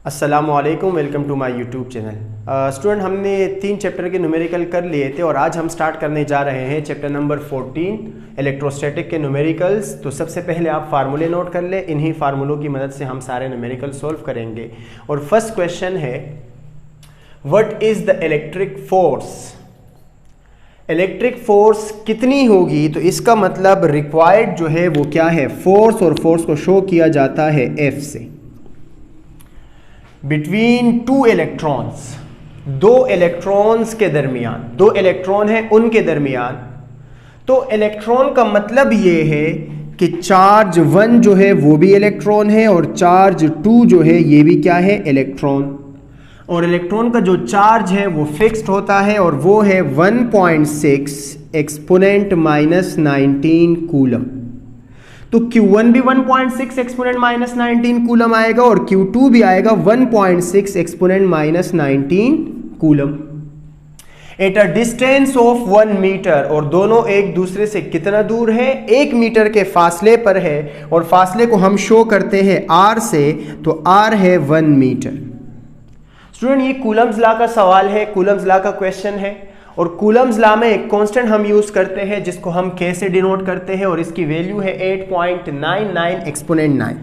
अस्सलामुअलैकुम, welcome to my YouTube channel. Student, हमने 3 chapter के न्यूमेरिकल कर लिए थे और आज हम स्टार्ट करने जा रहे हैं चैप्टर नंबर 14 इलेक्ट्रोस्टैटिक के न्यूमेरिकल्स। तो सबसे पहले आप फार्मूले नोट कर ले, इन्हीं फार्मूलों की मदद से हम सारे न्यूमेरिकल सॉल्व करेंगे। और फर्स्ट क्वेश्चन है, what is the electric force. Electric force कितनी होगी? तो इसका मतलब रिक्वायर्ड जो है वो क्या है, फोर्स, और फोर्स को शो किया जाता है F से। बिटवीन टू इलेक्ट्रॉन्स, दो इलेक्ट्रॉन्स के दरमियान, दो इलेक्ट्रॉन है उनके दरमियान। तो इलेक्ट्रॉन का मतलब ये है कि चार्ज 1 जो है वो भी इलेक्ट्रॉन है और चार्ज 2 जो है ये भी क्या है, इलेक्ट्रॉन। और इलेक्ट्रॉन का जो चार्ज है वो फिक्स्ड होता है और वो है 1.6 एक्सपोनेंट माइनस 19 कूलम। तो Q1 भी 1.6 एक्सपोनेंट माइनस 19 कूलम आएगा और Q2 भी आएगा 1.6 exponent minus 19 coulomb at a distance of 1 metre. और दोनों एक दूसरे से कितना दूर है, 1 मीटर के फासले पर है। और फासले को हम शो करते हैं R से, तो R है 1 मीटर। स्टूडेंट, ये कूलम्स लॉ का सवाल है, कूलम्स लॉ का क्वेश्चन है। और कूलम्स लॉ में एक कांस्टेंट हम यूज करते हैं जिसको हम K से डिनोट करते हैं और इसकी वैल्यू है 8.99 एक्सपोनेंट 9।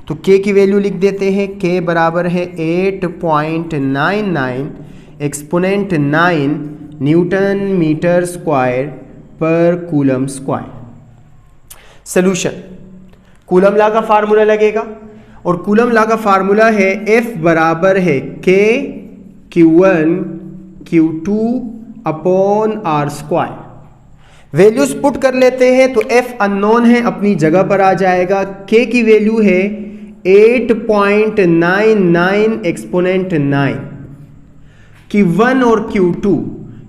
तो K की वैल्यू लिख देते हैं, K बराबर है 8.99 एक्सपोनेंट 9 न्यूटन मीटर स्क्वायर पर coulomb square. Solution, coulomb law का फार्मूला लगेगा और कूलम लॉ का फार्मूला है F बराबर है K Q1 Q2 upon R square. Values put कर लेते हैं तो F अननोन है, अपनी जगह पर आ जाएगा। K की वैल्यू है 8.99 एक्सपोनेंट 9। Q1 और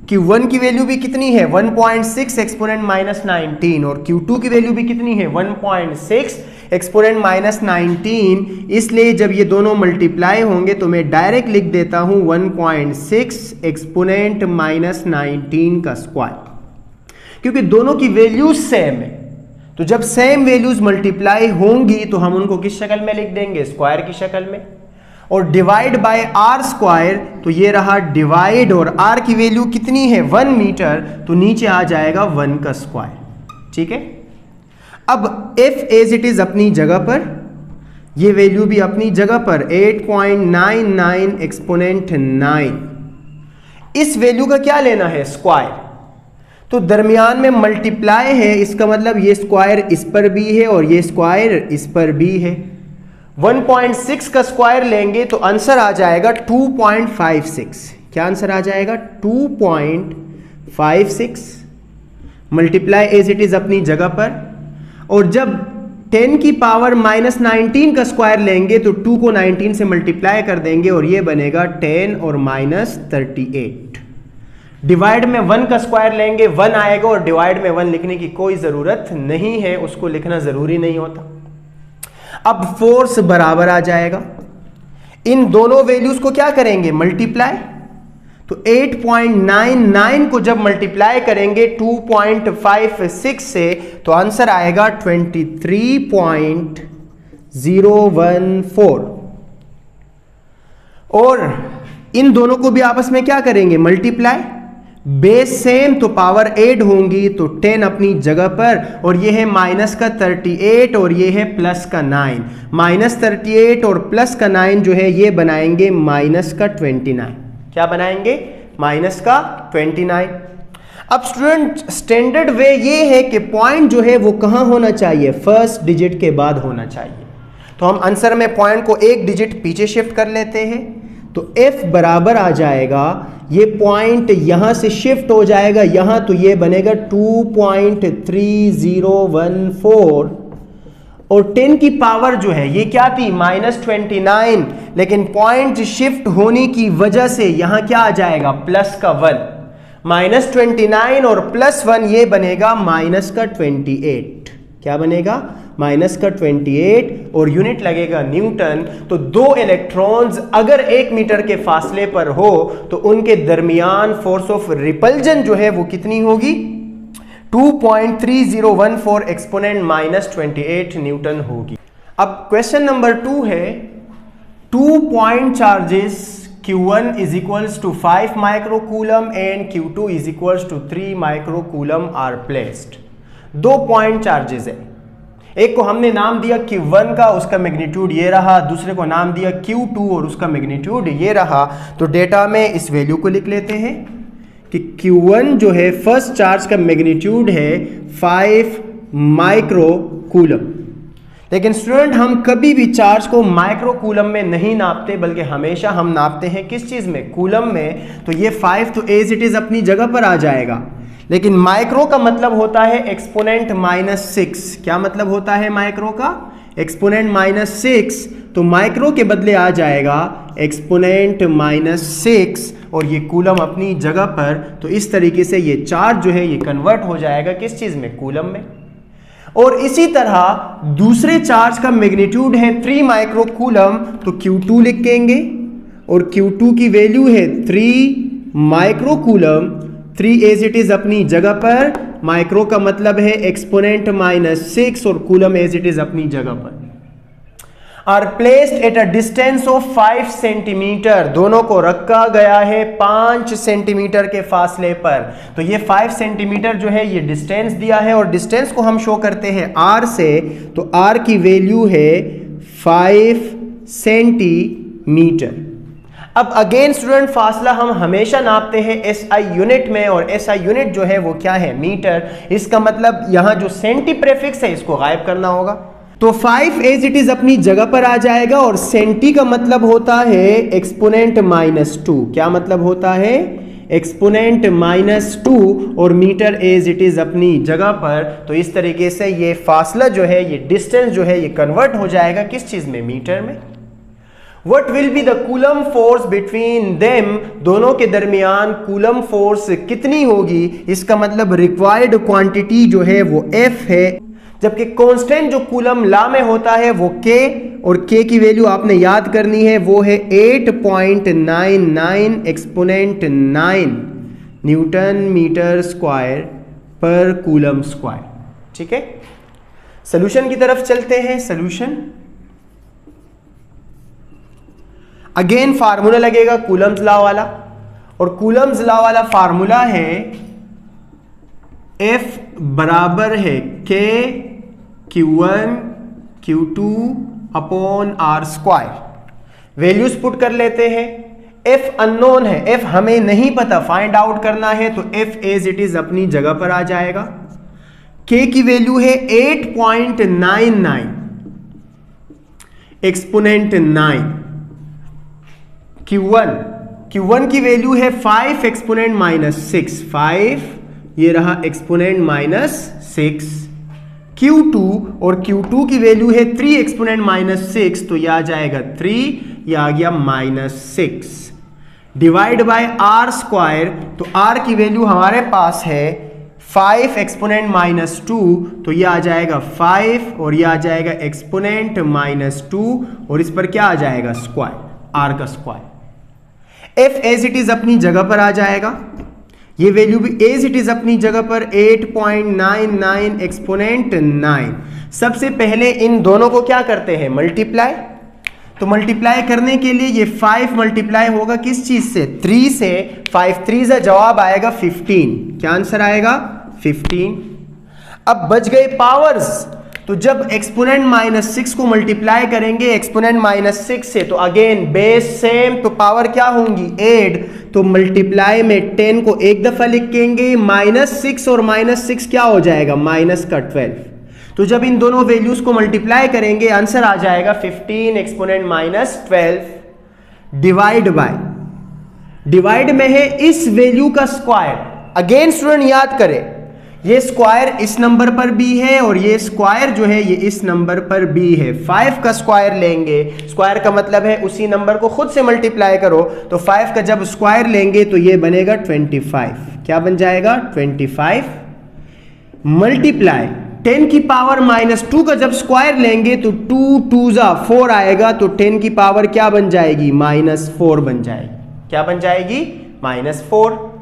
Q1 की वैल्यू भी कितनी है, 1.6 एक्सपोनेंट माइनस 19 और Q2 की वैल्यू भी कितनी है, 1.6 एक्सपोनेंट माइनस 19। इसलिए जब ये दोनों मल्टीप्लाई होंगे तो मैं डायरेक्ट लिख देता हूं 1.6 एक्सपोनेंट माइनस 19 का स्क्वायर, क्योंकि दोनों की वैल्यूज सेम है। तो जब सेम वैल्यूज मल्टीप्लाई होंगी तो हम उनको किस शक्ल में लिख देंगे, स्क्वायर की शक्ल में। और डिवाइड बाय R स्क्वायर, तो ये रहा डिवाइड, और R की वैल्यू कितनी है, 1 मीटर, तो नीचे आ जाएगा 1 का स्क्वायर। ठीक है। अब F एज इट इज अपनी जगह पर, ये वैल्यू भी अपनी जगह पर 8.99 एक्सपोनेंट 9। इस वैल्यू का क्या लेना है, स्क्वायर। तो दरमियान में मल्टीप्लाई है, इसका मतलब ये स्क्वायर इस पर भी है और ये स्क्वायर इस पर भी है। 1.6 का स्क्वायर लेंगे तो आंसर आ जाएगा 2.56। क्या आंसर आ जाएगा, 2.56 मल्टीप्लाई एज इट इज अपनी जगह पर। और जब 10 की पावर माइनस 19 का स्क्वायर लेंगे तो 2 को 19 से मल्टीप्लाई कर देंगे और ये बनेगा 10 और माइनस 38। डिवाइड में 1 का स्क्वायर लेंगे, 1 आएगा, और डिवाइड में 1 लिखने की कोई जरूरत नहीं है, उसको लिखना जरूरी नहीं होता। अब फोर्स बराबर आ जाएगा, इन दोनों वैल्यूज को क्या करेंगे, मल्टीप्लाई। तो 8.99 को जब मल्टीप्लाई करेंगे 2.56 से तो आंसर आएगा 23.014। और इन दोनों को भी आपस में क्या करेंगे, मल्टीप्लाई। बेस सेम तो पावर ऐड होंगी, तो 10 अपनी जगह पर, और ये है माइनस का 38 और ये है प्लस का 9। माइनस 38 और प्लस का 9 जो है ये बनाएंगे माइनस का 29। क्या बनाएंगे, माइनस का 29। अब स्टूडेंट, स्टैंडर्ड वे ये है कि पॉइंट जो है वो कहां होना चाहिए, फर्स्ट डिजिट के बाद होना चाहिए। तो हम आंसर में पॉइंट को एक डिजिट पीछे शिफ्ट कर लेते हैं, तो F बराबर आ जाएगा, ये पॉइंट यहां से शिफ्ट हो जाएगा यहां, तो ये बनेगा 2.3014। और 10 की पावर जो है ये क्या थी, माइनस 29, लेकिन पॉइंट शिफ्ट होने की वजह से यहां क्या आ जाएगा, प्लस का 1। माइनस 29 और प्लस 1 ये बनेगा माइनस का 28। क्या बनेगा, माइनस का 28, और यूनिट लगेगा न्यूटन। तो दो इलेक्ट्रॉन्स अगर 1 मीटर के फासले पर हो तो उनके दरमियान फोर्स ऑफ रिपल्जन जो है वो कितनी होगी, 2.3014 एक्सपोनेंट माइनस 28 न्यूटन होगी। अब क्वेश्चन नंबर 2 है, 2 point charges Q1 is equals to 5 microcoulomb and Q2 is equals to 3 microcoulomb are placed। 2 point charges है, एक को हमने नाम दिया Q1 का, उसका मैग्नीट्यूड ये रहा, दूसरे को नाम दिया Q2 और उसका मैग्नीट्यूड ये रहा। तो डेटा में इस वैल्यू को लिख लेते हैं कि Q1 जो है फर्स्ट चार्ज का मैग्नीट्यूड है 5 माइक्रोकूलम। लेकिन स्टूडेंट हम कभी भी चार्ज को माइक्रोकूलम में नहीं नापते, बल्कि हमेशा हम नापते हैं किस चीज में, कूलम में। तो ये 5 तो एज इट इज अपनी जगह पर आ जाएगा, लेकिन माइक्रो का मतलब होता है एक्सपोनेंट -6। क्या मतलब होता है माइक्रो का? एक्सपोनेंट -6। तो माइक्रो के बदले आ जाएगा एक्सपोनेंट -6 और ये कूलम अपनी जगह पर। तो इस तरीके से ये चार्ज जो है ये कन्वर्ट हो जाएगा किस चीज में, कूलम में। और इसी तरह दूसरे चार्ज का मैग्नीट्यूड है 3 माइक्रोकूलम, तो Q2 लिखेंगे और Q2 की वैल्यू है 3 माइक्रोकूलम। 3 एज इट इज अपनी जगह पर, माइक्रो का मतलब है एक्सपोनेंट -6 और कूलम एज इट इज अपनी जगह पर। Are placed at a distance of 5 centimetre, दोनों को रखा गया है 5 सेंटीमीटर के फासले पर। तो ये 5 सेंटीमीटर जो है ये डिस्टेंस दिया है और डिस्टेंस को हम शो करते हैं R से। तो R की वैल्यू है 5 सेंटीमीटर। अब अगेन स्टूडेंट फासला हम हमेशा नापते हैं SI यूनिट में, और SI यूनिट जो है वो क्या है, मीटर। इसका मतलब यहां जो सेंटी प्रेफिक्स है इसको गायब करना होगा। तो 5 एज इट इज अपनी जगह पर आ जाएगा और सेंटी का मतलब होता है एक्सपोनेंट -2। क्या मतलब होता है? एक्सपोनेंट -2 और मीटर एज इट इज अपनी जगह पर। तो इस तरीके से ये फासला जो है, ये डिस्टेंस जो है ये कन्वर्ट हो जाएगा किस चीज में, मीटर में। What will be the coulomb force between them? दोनों के दरमियान कूलम फोर्स कितनी होगी? इसका मतलब रिक्वायर्ड क्वांटिटी जो है वो F है, जबकि कांस्टेंट जो कूलम लॉ में होता है वो K, और K की वैल्यू आपने याद करनी है, वो है 8.99 एक्सपोनेंट 9 न्यूटन मीटर स्क्वायर पर कूलम स्क्वायर। ठीक है, सोल्यूशन की तरफ चलते हैं। सोल्यूशन अगेन फार्मूला लगेगा कूलम्स लॉ वाला, और कूलम्स लॉ वाला फार्मूला है F बराबर है K Q1 Q2 upon R square. Values put कर लेते हैं। F अननोन है, F हमें नहीं पता, फाइंड आउट करना है, तो F एज इट इज अपनी जगह पर आ जाएगा। K की वैल्यू है 8.99 एक्सपोनेंट 9। Q1 की वैल्यू है 5 एक्सपोनेंट -6, 5 ये रहा एक्सपोनेंट -6। Q2 और Q2 की वैल्यू है 3 एक्सपोनेंट -6, तो यह आ जाएगा 3, यह आ गया -6 डिवाइड बाय R स्क्वायर। तो R की वैल्यू हमारे पास है 5 एक्सपोनेंट -2, तो यह आ जाएगा 5 और यह आ जाएगा एक्सपोनेंट -2 और इस पर क्या आ जाएगा, स्क्वायर, R का square. F as it is अपनी जगह पर आ जाएगा, ये वैल्यू भी एज इट इज अपनी जगह पर 8.99 एक्सपोनेंट 9। सबसे पहले इन दोनों को क्या करते हैं, मल्टीप्लाई। तो मल्टीप्लाई करने के लिए ये 5 मल्टीप्लाई होगा किस चीज से, 3 से। 5 3 से जवाब आएगा 15। क्या आंसर आएगा, 15। अब बच गए पावर्स। तो जब एक्सपोनेंट -6 को मल्टीप्लाई करेंगे एक्सपोनेंट -6 से, तो अगेन बेस सेम, तो पावर क्या होंगी, 8। तो मल्टीप्लाई में 10 को एक दफा लिखेंगे, -6 और -6 क्या हो जाएगा, माइनस का 12। तो जब इन दोनों वैल्यूज को मल्टीप्लाई करेंगे आंसर आ जाएगा 15 एक्सपोनेंट -12 डिवाइड में है इस वैल्यू का स्क्वायर। अगेन स्टूडेंट याद करें, ये स्क्वायर इस नंबर पर भी है और ये स्क्वायर जो है ये इस नंबर पर भी है। 5 का स्क्वायर लेंगे, स्क्वायर का मतलब है उसी नंबर को खुद से मल्टीप्लाई करो। तो 5 का जब स्क्वायर लेंगे तो ये बनेगा 25। क्या बन जाएगा, 25 मल्टीप्लाई 10 की पावर -2 का जब स्क्वायर लेंगे तो 2 2 4 आएगा, तो 10 की पावर क्या बन जाएगी, -4 बन जाएगी। क्या बन जाएगी, -4।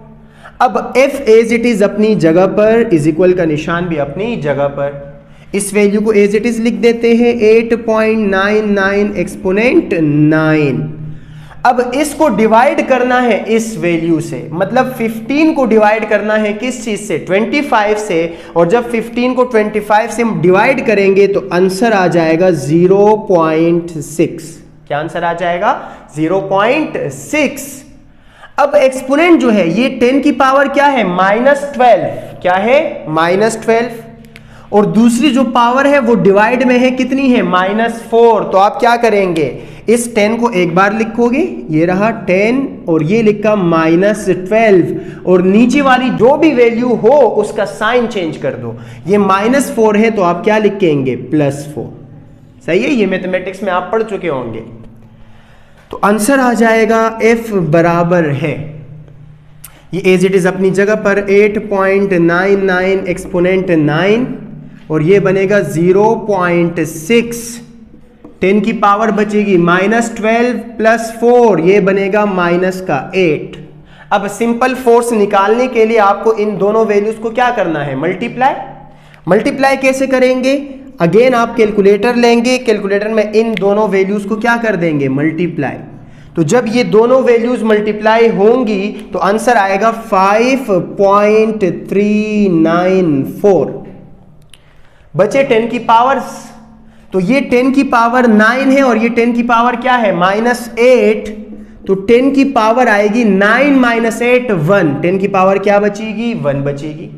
अब F एज इट इज अपनी जगह पर, इज इक्वल का निशान भी अपनी जगह पर। इस वैल्यू को एज इट इज लिख देते हैं 8.99 एक्सपोनेंट 9। अब इसको डिवाइड करना है इस वैल्यू से, मतलब 15 को डिवाइड करना है किस चीज से, 25 से। और जब 15 को 25 से हम डिवाइड करेंगे तो आंसर आ जाएगा 0.6। क्या आंसर आ जाएगा? 0.6। अब एक्सपोनेंट जो है ये 10 की पावर क्या है, -12। क्या है? -12। और दूसरी जो पावर है वो डिवाइड में है, कितनी है, -4। तो आप क्या करेंगे, इस 10 को एक बार लिखोगे, ये रहा 10 और ये लिखा -12, और नीचे वाली जो भी वैल्यू हो उसका साइन चेंज कर दो। ये -4 है तो आप क्या लिखेंगे, +4। सही है, ये मैथमेटिक्स में आप पढ़ चुके होंगे। तो आंसर आ जाएगा F बराबर है, ये एज इट इज अपनी जगह पर 8.99 एक्सपोनेंट 9 और ये बनेगा 0.6। 10 की पावर बचेगी -12 + 4, ये बनेगा -8। अब सिंपल फोर्स निकालने के लिए आपको इन दोनों वैल्यूज को क्या करना है, मल्टीप्लाई। मल्टीप्लाई कैसे करेंगे, अगेन आप कैलकुलेटर लेंगे, कैलकुलेटर में इन दोनों वैल्यूज को क्या कर देंगे, मल्टीप्लाई। तो जब ये दोनों वैल्यूज मल्टीप्लाई होंगी तो आंसर आएगा 5.394। बचे 10 की पावर्स, तो ये 10 की पावर 9 है और ये 10 की पावर क्या है, -8। तो 10 की पावर आएगी 9 - 8 1, 10 की पावर क्या बचेगी, 1 बचेगी।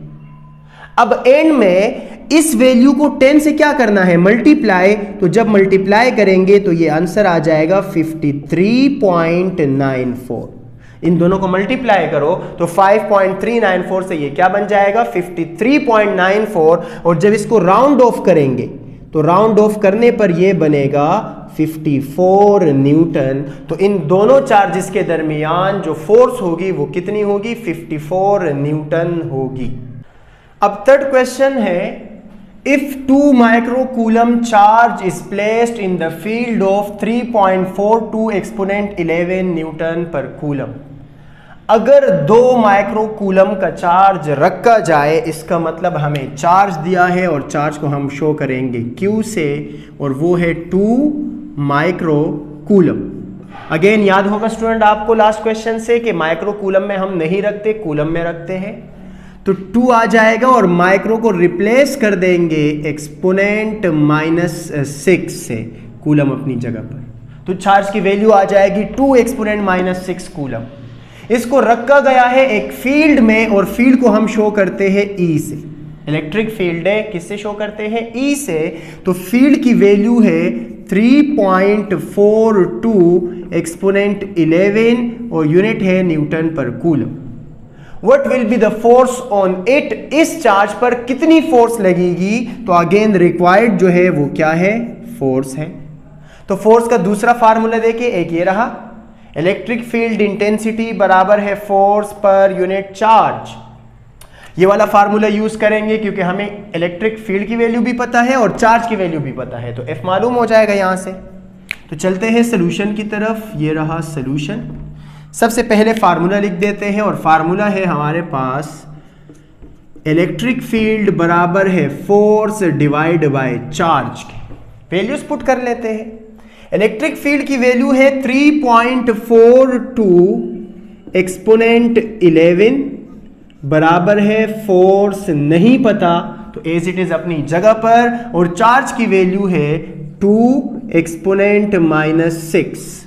अब एंड में इस वैल्यू को 10 से क्या करना है, मल्टीप्लाई। तो जब मल्टीप्लाई करेंगे तो ये आंसर आ जाएगा 53.94। इन दोनों को मल्टीप्लाई करो तो 5.394 से ये क्या बन जाएगा, 53.94। और जब इसको राउंड ऑफ करेंगे तो राउंड ऑफ करने पर ये बनेगा 54 न्यूटन। तो इन दोनों चार्जेस के दरमियान जो फोर्स होगी वो कितनी होगी, 54 न्यूटन होगी। अब थर्ड क्वेश्चन है, if 2 microcoulomb charge is placed in the field of 3.42 exponent 11 Newton पर कूलम। अगर 2 माइक्रोकूलम का चार्ज रखा जाए, इसका मतलब हमें चार्ज दिया है और चार्ज को हम शो करेंगे Q से, और वो है 2 माइक्रोकूलम। अगेन याद होगा स्टूडेंट आपको लास्ट क्वेश्चन से कि माइक्रोकूलम में हम नहीं रखते, कूलम में रखते हैं। तो 2 आ जाएगा और माइक्रो को रिप्लेस कर देंगे एक्सपोनेंट -6 से, कूलम अपनी जगह पर। तो चार्ज की वैल्यू आ जाएगी 2 एक्सपोनेंट -6 कूलम। इसको रखा गया है एक फील्ड में और फील्ड को हम शो करते हैं E से। इलेक्ट्रिक फील्ड है, किससे शो करते हैं, E से। तो फील्ड की वैल्यू है 3.42 एक्सपोनेंट 11 और यूनिट है न्यूटन पर coulomb. What will be the force on it? इस चार्ज पर कितनी फोर्स लगेगी? तो अगेन रिक्वायर्ड जो है वो क्या है, फोर्स है। तो फोर्स का दूसरा फार्मूला देखिए, एक ये रहा, इलेक्ट्रिक फील्ड इंटेंसिटी बराबर है फोर्स पर यूनिट चार्ज। ये वाला फार्मूला यूज करेंगे क्योंकि हमें इलेक्ट्रिक फील्ड की वैल्यू भी पता है और चार्ज की वैल्यू भी पता है, तो F मालूम हो जाएगा यहां से। तो चलते हैं सोल्यूशन की तरफ, ये रहा सोल्यूशन। सबसे पहले फार्मूला लिख देते हैं और फार्मूला है हमारे पास इलेक्ट्रिक फील्ड बराबर है फोर्स डिवाइड बाय चार्ज के। वैल्यूज पुट कर लेते हैं। इलेक्ट्रिक फील्ड की वैल्यू है 3.42 एक्सपोनेंट 11 बराबर है फोर्स नहीं पता तो एज इट इज अपनी जगह पर, और चार्ज की वैल्यू है 2 एक्सपोनेंट -6।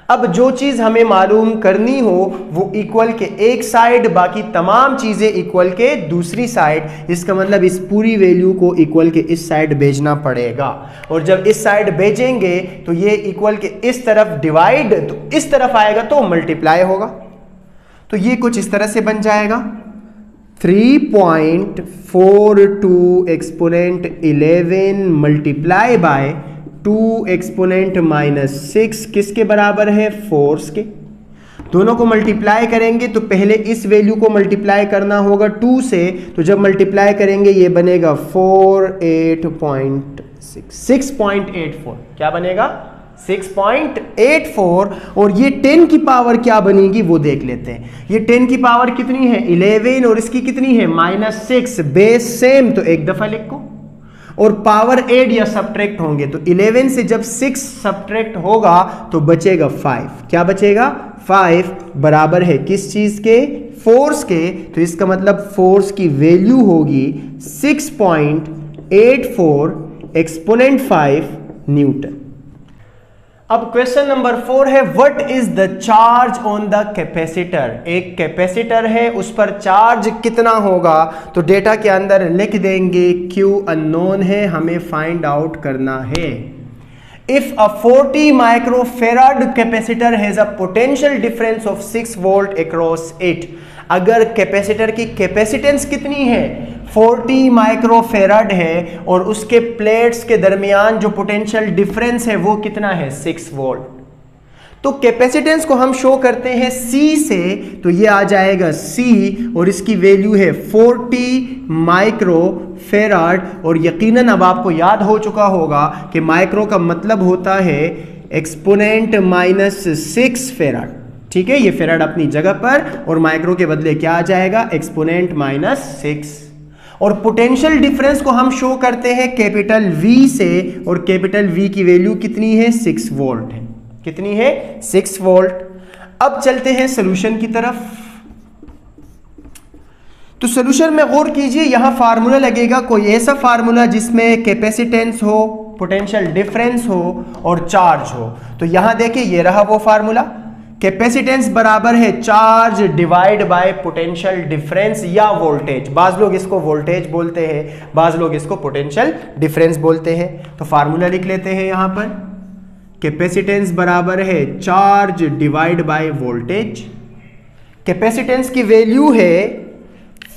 अब जो चीज हमें मालूम करनी हो वो इक्वल के एक साइड, बाकी तमाम चीजें इक्वल के दूसरी साइड। इसका मतलब इस पूरी वैल्यू को इक्वल के इस साइड भेजना पड़ेगा, और जब इस साइड भेजेंगे तो ये इक्वल के इस तरफ डिवाइड, तो इस तरफ आएगा तो मल्टीप्लाई होगा। तो ये कुछ इस तरह से बन जाएगा 3.42 एक्सपोनेंट 11 मल्टीप्लाई बाय 2 एक्सपोनेंट -6 किसके बराबर है, फोर्स के। दोनों को मल्टीप्लाई करेंगे तो पहले इस वैल्यू को मल्टीप्लाई करना होगा 2 से, तो जब मल्टीप्लाई करेंगे ये बनेगा 6.84। क्या बनेगा, 6.84। और ये 10 की पावर क्या बनेगी वो देख लेते हैं। ये 10 की पावर कितनी है, 11, और इसकी कितनी है, -6। बेस सेम तो एक दफा लिखो, और पावर ऐड या सब्ट्रैक्ट होंगे, तो 11 से जब 6 सब्ट्रैक्ट होगा तो बचेगा 5। क्या बचेगा? 5 बराबर है किस चीज के? फोर्स के। तो इसका मतलब फोर्स की वैल्यू होगी 6.84 एक्सपोनेंट 5 न्यूटन। अब क्वेश्चन नंबर 4 है, what is the charge on the capacitor. एक कैपेसिटर है, उस पर चार्ज कितना होगा? तो डेटा के अंदर लिख देंगे Q अननोन है, हमें फाइंड आउट करना है। If a 40 microfarad capacitor has a potential difference of 6 volt across it. अगर कैपेसिटर की कैपेसिटेंस कितनी है? 40 माइक्रोफेराड है और उसके प्लेट्स के दरमियान जो पोटेंशियल डिफरेंस है वो कितना है? 6 वोल्ट। तो कैपेसिटेंस को हम शो करते हैं C से, तो ये आ जाएगा C और इसकी वैल्यू है 40 माइक्रोफेराड। और यकीनन अब आपको याद हो चुका होगा कि माइक्रो का मतलब होता है एक्सपोनेंट -6 फेराड। ठीक है, ये फेराड अपनी जगह पर और माइक्रो के बदले क्या आ जाएगा? एक्सपोनेंट -6। और पोटेंशियल डिफरेंस को हम शो करते हैं कैपिटल V से, और कैपिटल V की वैल्यू कितनी है? 6 वोल्ट है। कितनी है? 6 वोल्ट। अब चलते हैं सॉल्यूशन की तरफ। तो सॉल्यूशन में गौर कीजिए, यहां फार्मूला लगेगा, कोई ऐसा फार्मूला जिसमें कैपेसिटेंस हो, पोटेंशियल डिफरेंस हो और चार्ज हो। तो यहां देखिए, ये रहा वो फार्मूला। कैपेसिटेंस बराबर है charge divide by potential difference या वोल्टेज। बाज लोग इसको वोल्टेज बोलते हैं, बाज लोग इसको पोटेंशियल डिफरेंस बोलते हैं। तो फार्मूला लिख लेते हैं यहां पर। कैपेसिटेंस बराबर है charge divide by voltage. Capacitance की वैल्यू है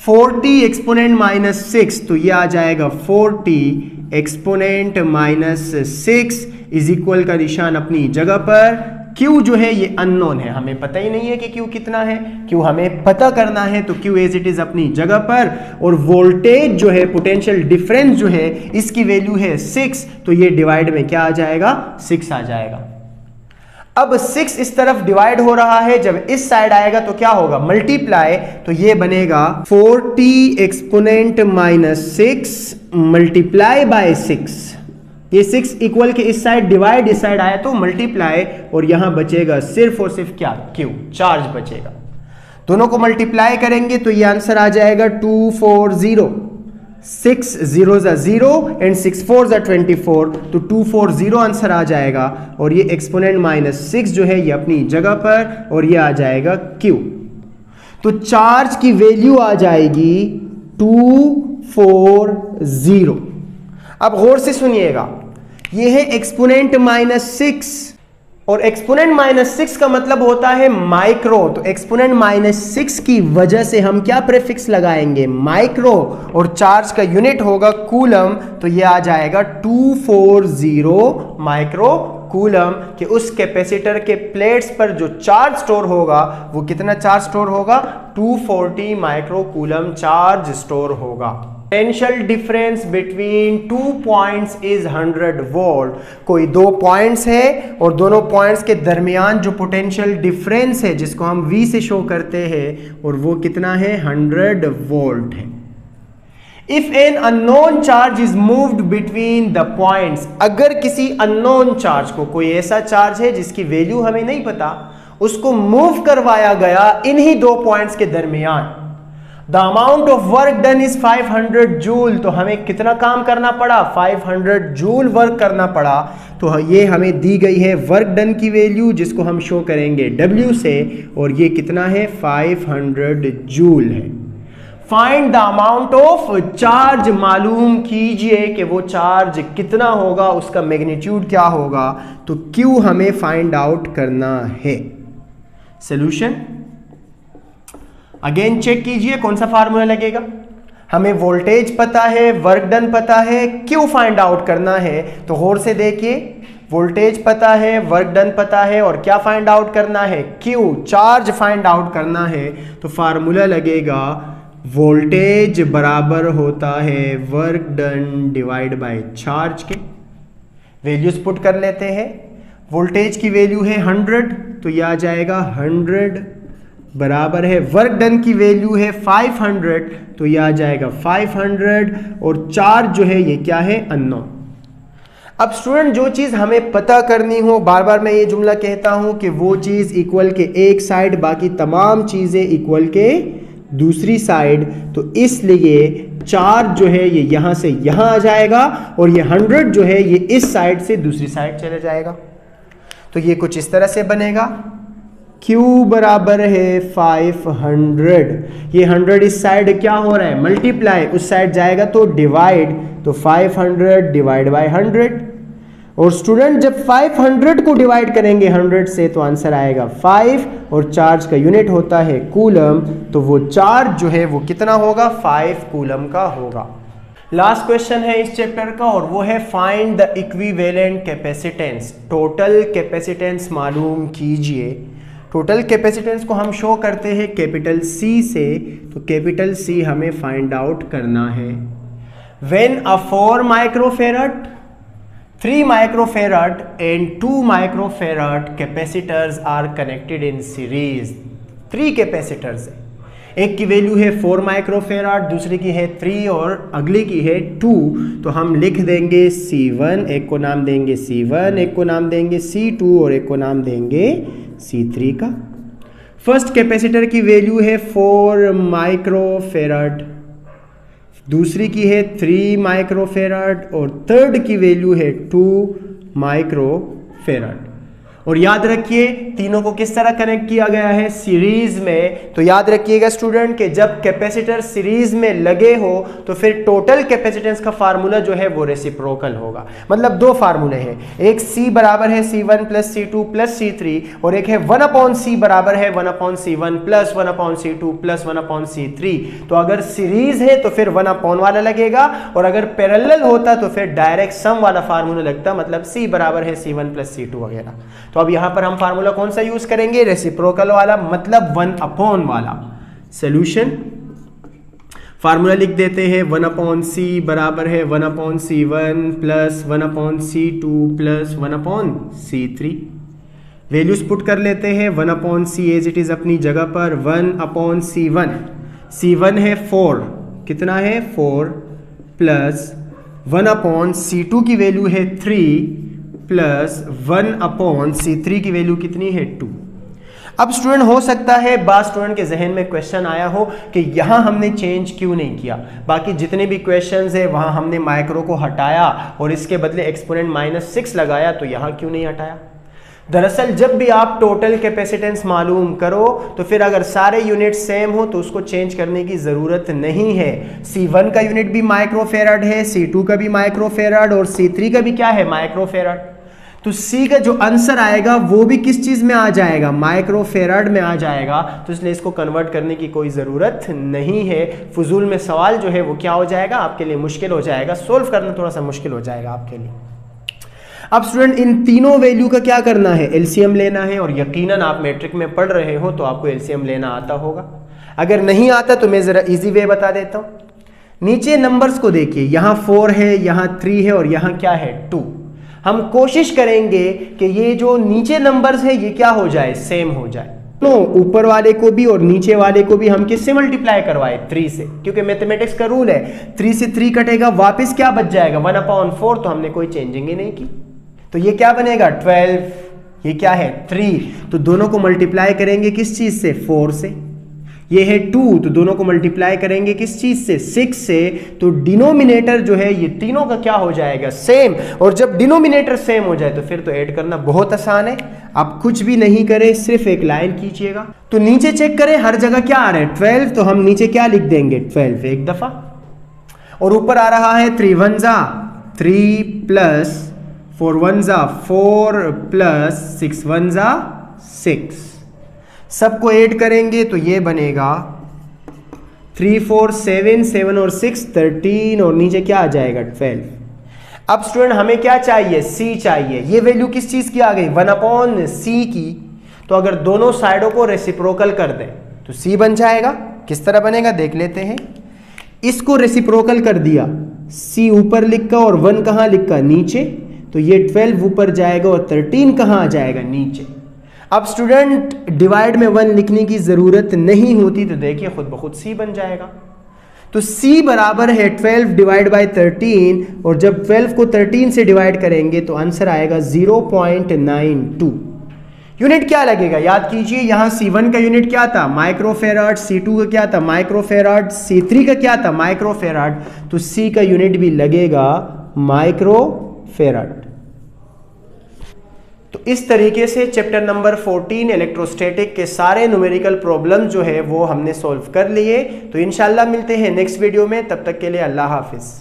40 एक्सपोनेंट -6, तो ये आ जाएगा 40 एक्सपोनेंट -6 इज इक्वल का निशान अपनी जगह पर। Q जो है ये अननोन है, हमें पता ही नहीं है कि Q कितना है। Q हमें पता करना है, तो Q एज इट इज अपनी जगह पर। और वोल्टेज जो है, पोटेंशियल डिफरेंस जो है, इसकी वैल्यू है 6, तो ये डिवाइड में क्या आ जाएगा? 6 आ जाएगा। अब 6 इस तरफ डिवाइड हो रहा है, जब इस साइड आएगा तो क्या होगा? मल्टीप्लाई। तो ये बनेगा 40 एक्सपोनेंट -6 मल्टीप्लाई बाय 6। ये 6 इक्वल के इस साइड डिवाइड, इस साइड आया तो मल्टीप्लाई, और यहां बचेगा सिर्फ और सिर्फ क्या? Q, चार्ज बचेगा। दोनों को मल्टीप्लाई करेंगे तो ये आंसर आ जाएगा 240। 6 zeros are 0 and 6 4s are 24, तो 240 आंसर आ जाएगा। और ये एक्सपोनेंट -6 जो है ये अपनी जगह पर, और ये आ जाएगा Q। तो चार्ज की वैल्यू आ जाएगी 240। अब गौर से सुनिएगा, ये है एक्सपोनेंट -6 और एक्सपोनेंट -6 का मतलब होता है माइक्रो। तो एक्सपोनेंट -6 की वजह से हम क्या प्रीफिक्स लगाएंगे? माइक्रो। और चार्ज का यूनिट होगा कूलम, तो ये आ जाएगा 240 माइक्रो कूलम। कि उस कैपेसिटर के प्लेट्स पर जो चार्ज स्टोर होगा वो कितना चार्ज स्टोर होगा? 240 माइक्रो कूलम चार्ज स्टोर होगा। Potential difference between 2 points is 100 volt. कोई 2 पॉइंट्स है और दोनों पॉइंट्स के दरमियान जो पोटेंशियल डिफरेंस है, जिसको हम V से शो करते हैं, और वो कितना है? 100 वोल्ट है। If an unknown charge is moved between the points. अगर किसी अननोन चार्ज को, कोई ऐसा चार्ज है जिसकी वैल्यू हमें नहीं पता, उसको मूव करवाया गया इन्हीं 2 पॉइंट्स के दरमियान, the amount of work done is 500 joule. तो हमें कितना काम करना पड़ा? 500 जूल वर्क करना पड़ा। तो ये हमें दी गई है वर्क डन की वैल्यू, जिसको हम शो करेंगे W से, और ये कितना है? 500 जूल है। Find the amount of charge. मालूम कीजिए कि वो चार्ज कितना होगा, उसका मैग्नीट्यूड क्या होगा। तो Q हमें फाइंड आउट करना है। सॉल्यूशन अगेन चेक कीजिए, कौन सा फार्मूला लगेगा? हमें वोल्टेज पता है, वर्क डन पता है, Q फाइंड आउट करना है। तो गौर से देखिए, वोल्टेज पता है, वर्क डन पता है, और क्या फाइंड आउट करना है? Q, चार्ज फाइंड आउट करना है। तो फार्मूला लगेगा वोल्टेज बराबर होता है work done divide by charge के। वैल्यूज पुट कर लेते हैं। वोल्टेज की वैल्यू है 100, तो यह आ जाएगा 100 बराबर है, वर्क डन की वैल्यू है 500, तो ये आ जाएगा 500 और चार्ज जो है ये क्या है, अननोन। अब स्टूडेंट जो चीज़ हमें पता करनी हो, बार बार मैं ये जुमला कहता हूं कि वो चीज़ इक्वल के एक साइड, बाकी तमाम चीज़ें इक्वल के दूसरी साइड, तो इसलिए चार्ज जो है ये यहां से यहां आ जाएगा और ये 100 जो है ये इस साइड से दूसरी साइड चले जाएगा। तो ये कुछ इस तरह से बनेगा, Q बराबर है 500, ये 100 इस साइड क्या हो रहा है, मल्टीप्लाई, उस साइड जाएगा तो डिवाइड, तो 500 डिवाइड बाय 100। और स्टूडेंट जब 500 को डिवाइड करेंगे 100 से तो आंसर आएगा 5, और चार्ज का यूनिट होता है कूलम, तो वो चार्ज जो है वो कितना होगा, 5 कूलम का होगा। लास्ट क्वेश्चन है इस चैप्टर का और वो है find the equivalent capacitance, total capacitance मालूम कीजिए। टोटल कैपेसिटेंस को हम शो करते हैं कैपिटल C से, तो कैपिटल C हमें फाइंड आउट करना है। When a 4 microfarad, 3 microfarad and 2 microfarad capacitors are connected in series. 3 capacitors है, एक की वैल्यू है 4 माइक्रोफेरड, दूसरी की है 3 और अगली की है 2, तो हम लिख देंगे C1, एक को नाम देंगे C1, एक को नाम देंगे C2 और एक को नाम देंगे C3 का। फर्स्ट कैपेसिटर की वैल्यू है 4 माइक्रोफेरड, दूसरी की है 3 माइक्रोफेरड और थर्ड की वैल्यू है 2 माइक्रोफेरड। और याद रखिए तीनों को किस तरह कनेक्ट किया गया है, सीरीज में। तो याद रखिएगा स्टूडेंट कि जब कैपेसिटर सीरीज में लगे हो तो फिर टोटल कैपेसिटेंस का फार्मूला जो है वो रेसिप्रोकल होगा। मतलब दो फार्मूले हैं, एक C बराबर है C1 plus C2 plus C3 और एक है 1/C बराबर है 1/C1 plus 1/C2 plus 1/C3। तो अगर सीरीज है तो फिर 1/ वाला लगेगा और अगर पैरेलल होता तो फिर डायरेक्ट सम वाला फार्मूला लगता, मतलब C बराबर है C1 प्लस C2 वगैरह। तो अब यहां पर हम फार्मूला कौन सा यूज करेंगे, रेसिप्रोकल वाला, मतलब 1/ वाला। सॉल्यूशन फार्मूला लिख देते हैं, 1/C बराबर है 1/C1 plus 1/C2 plus 1/C3। Values put कर लेते हैं, 1/C एज इट इज अपनी जगह पर, 1/C1, C1 है 4, कितना है 4 प्लस 1/C2 की वैल्यू है 3 प्लस 1/C3 की वैल्यू कितनी है 2। अब स्टूडेंट हो सकता है बाद स्टूडेंट के जहन में क्वेश्चन आया हो कि यहां हमने चेंज क्यों नहीं किया, बाकी जितने भी क्वेश्चंस है वहां हमने माइक्रो को हटाया और इसके बदले एक्सपोनेंट -6 लगाया, तो यहां क्यों नहीं हटाया। दरअसल जब भी आप टोटल कैपेसिटेंस मालूम करो तो फिर अगर सारे यूनिट सेम हो तो उसको चेंज करने की ज़रूरत नहीं है। C1 का यूनिट भी माइक्रोफेरड है, C2 का भी माइक्रोफेरड और C3 का भी क्या है, माइक्रोफेरड। तो C का जो आंसर आएगा वो भी किस चीज़ में आ जाएगा, माइक्रोफेरड में आ जाएगा। तो इसलिए इसको कन्वर्ट करने की कोई ज़रूरत नहीं है। फजूल में सवाल जो है वो क्या हो जाएगा, आपके लिए मुश्किल हो जाएगा, सोल्व करना थोड़ा सा मुश्किल हो जाएगा आपके लिए। अब स्टूडेंट इन तीनों वैल्यू का क्या करना है, एलसीएम लेना है। और यकीनन आप मैट्रिक में पढ़ रहे हो तो आपको एलसीएम लेना आता होगा। अगर नहीं आता तो मैं ज़रा इजी वे बता देता हूँ। नीचे नंबर्स को देखिए, यहाँ 4 है, यहाँ 3 है और यहाँ क्या है 2। हम कोशिश करेंगे कि ये जो नीचे नंबर्स है ये क्या हो जाए, सेम हो जाए। तो ऊपर वाले को भी और नीचे वाले को भी हम किससे मल्टीप्लाई करवाए, 3 से, क्योंकि मैथमेटिक्स का रूल है 3 से 3 कटेगा, वापस क्या बच जाएगा 1/4, तो हमने कोई चेंजिंग ही नहीं की। तो ये क्या बनेगा 12, ये क्या है 3, तो दोनों को मल्टीप्लाई करेंगे किस चीज से, 4 से। ये है 2, तो दोनों को मल्टीप्लाई करेंगे किस चीज से, 6 से। तो डिनोमिनेटर जो है ये तीनों का क्या हो जाएगा, सेम। और जब डिनोमिनेटर सेम हो जाए तो फिर तो ऐड करना बहुत आसान है। आप कुछ भी नहीं करें, सिर्फ एक लाइन कीजिएगा। तो नीचे चेक करें हर जगह क्या आ रहा है 12, तो हम नीचे क्या लिख देंगे 12 एक दफा, और ऊपर आ रहा है 3 1 जा 3 प्लस 4 1 जा 4 प्लस 6 1 जा 6। सबको ऐड करेंगे तो ये बनेगा 3 4 7 7 और 6 13 और नीचे क्या आ जाएगा 12। अब स्टूडेंट हमें क्या चाहिए, C चाहिए। ये वैल्यू किस चीज की आ गई, 1/C की। तो अगर दोनों साइडों को रेसिप्रोकल कर दें तो C बन जाएगा। किस तरह बनेगा देख लेते हैं। इसको रेसिप्रोकल कर दिया, C ऊपर लिखा और 1 कहां लिखा, नीचे। तो ये 12 ऊपर जाएगा और 13 कहां आ जाएगा, नीचे। अब स्टूडेंट डिवाइड में 1 लिखने की ज़रूरत नहीं होती, तो देखिए खुद ब खुद C बन जाएगा। तो C बराबर है 12 डिवाइड बाई 13, और जब 12 को 13 से डिवाइड करेंगे तो आंसर आएगा 0.92। यूनिट क्या लगेगा, याद कीजिए, यहाँ C1 का यूनिट क्या था, माइक्रोफेराड, C2 का क्या था, माइक्रोफेराड, C3 का क्या था, माइक्रोफेराड, तो C का यूनिट भी लगेगा माइक्रोफेराड। तो इस तरीके से चैप्टर नंबर 14 इलेक्ट्रोस्टैटिक के सारे न्यूमेरिकल प्रॉब्लम जो है वो हमने सॉल्व कर लिए। तो इंशाल्लाह मिलते हैं नेक्स्ट वीडियो में, तब तक के लिए अल्लाह हाफिज़।